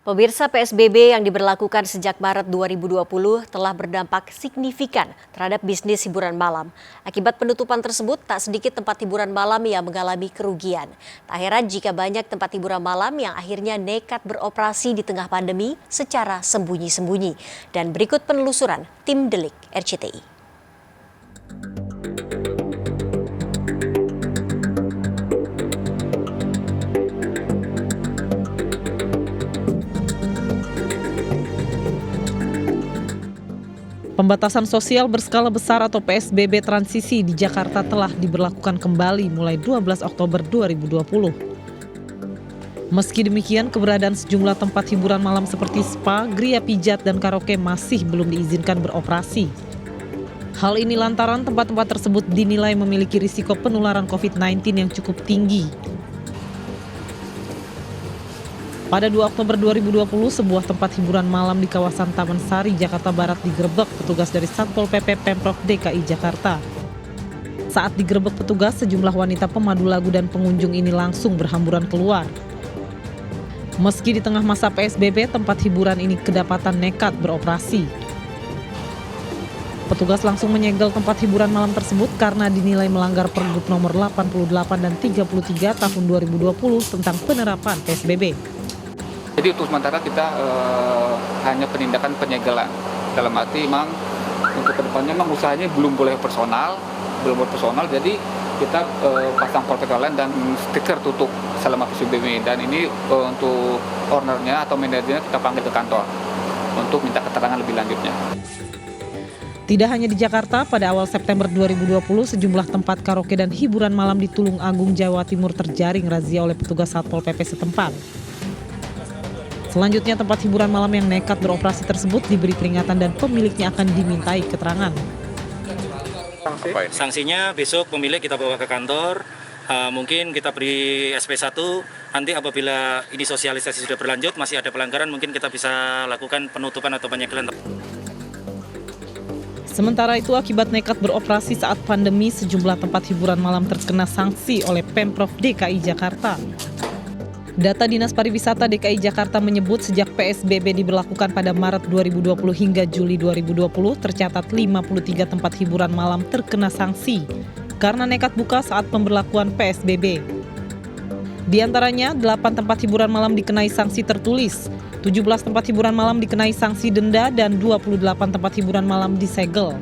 Pemirsa, PSBB yang diberlakukan sejak Maret 2020 telah berdampak signifikan terhadap bisnis hiburan malam. Akibat penutupan tersebut, tak sedikit tempat hiburan malam yang mengalami kerugian. Tak heran jika banyak tempat hiburan malam yang akhirnya nekat beroperasi di tengah pandemi secara sembunyi-sembunyi. Dan berikut penelusuran tim Delik RCTI. Pembatasan sosial berskala besar atau PSBB transisi di Jakarta telah diberlakukan kembali mulai 12 Oktober 2020. Meski demikian, keberadaan sejumlah tempat hiburan malam seperti spa, geria pijat, dan karaoke masih belum diizinkan beroperasi. Hal ini lantaran tempat-tempat tersebut dinilai memiliki risiko penularan COVID-19 yang cukup tinggi. Pada 2 Oktober 2020, sebuah tempat hiburan malam di kawasan Taman Sari, Jakarta Barat digerebek petugas dari Satpol PP Pemprov DKI Jakarta. Saat digerebek petugas, sejumlah wanita pemandu lagu dan pengunjung ini langsung berhamburan keluar. Meski di tengah masa PSBB, tempat hiburan ini kedapatan nekat beroperasi. Petugas langsung menyegel tempat hiburan malam tersebut karena dinilai melanggar Pergub nomor 88 dan 33 tahun 2020 tentang penerapan PSBB. Jadi untuk sementara kita hanya penindakan penyegelan. Dalam arti memang untuk kedepannya memang usahanya belum boleh personal, jadi kita pasang protokol lain dan stiker tutup selama PSBB. Dan ini untuk ownernya atau manajernya kita panggil ke kantor untuk minta keterangan lebih lanjutnya. Tidak hanya di Jakarta, pada awal September 2020 sejumlah tempat karaoke dan hiburan malam di Tulung Agung, Jawa Timur terjaring razia oleh petugas Satpol PP setempat. Selanjutnya, tempat hiburan malam yang nekat beroperasi tersebut diberi peringatan dan pemiliknya akan dimintai keterangan. Sanksinya besok pemilik kita bawa ke kantor, mungkin kita beri SP1, nanti apabila ini sosialisasi sudah berlanjut, masih ada pelanggaran, mungkin kita bisa lakukan penutupan atau penyegelan. Sementara itu, akibat nekat beroperasi saat pandemi, sejumlah tempat hiburan malam terkena sanksi oleh Pemprov DKI Jakarta. Data Dinas Pariwisata DKI Jakarta menyebut sejak PSBB diberlakukan pada Maret 2020 hingga Juli 2020, tercatat 53 tempat hiburan malam terkena sanksi karena nekat buka saat pemberlakuan PSBB. Di antaranya, 8 tempat hiburan malam dikenai sanksi tertulis, 17 tempat hiburan malam dikenai sanksi denda, dan 28 tempat hiburan malam disegel.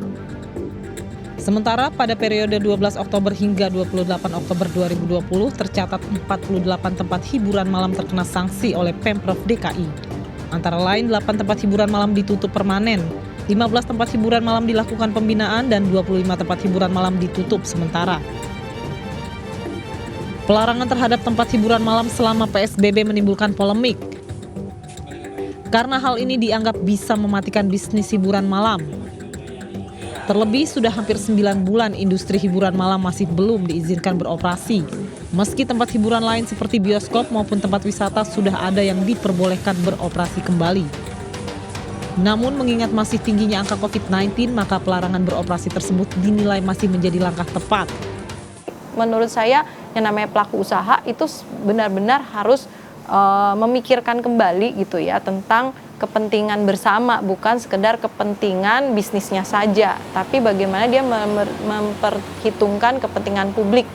Sementara pada periode 12 Oktober hingga 28 Oktober 2020 tercatat 48 tempat hiburan malam terkena sanksi oleh Pemprov DKI. Antara lain 8 tempat hiburan malam ditutup permanen, 15 tempat hiburan malam dilakukan pembinaan, dan 25 tempat hiburan malam ditutup sementara. Pelarangan terhadap tempat hiburan malam selama PSBB menimbulkan polemik. Karena hal ini dianggap bisa mematikan bisnis hiburan malam. Terlebih sudah hampir 9 bulan industri hiburan malam masih belum diizinkan beroperasi. Meski tempat hiburan lain seperti bioskop maupun tempat wisata sudah ada yang diperbolehkan beroperasi kembali. Namun mengingat masih tingginya angka COVID-19, maka pelarangan beroperasi tersebut dinilai masih menjadi langkah tepat. Menurut saya yang namanya pelaku usaha itu benar-benar harus memikirkan kembali gitu ya tentang kepentingan bersama, bukan sekedar kepentingan bisnisnya saja, tapi bagaimana dia memperhitungkan kepentingan publik.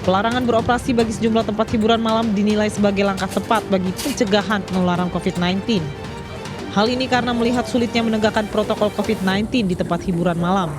Pelarangan beroperasi bagi sejumlah tempat hiburan malam dinilai sebagai langkah tepat bagi pencegahan penularan COVID-19. Hal ini karena melihat sulitnya menegakkan protokol COVID-19 di tempat hiburan malam.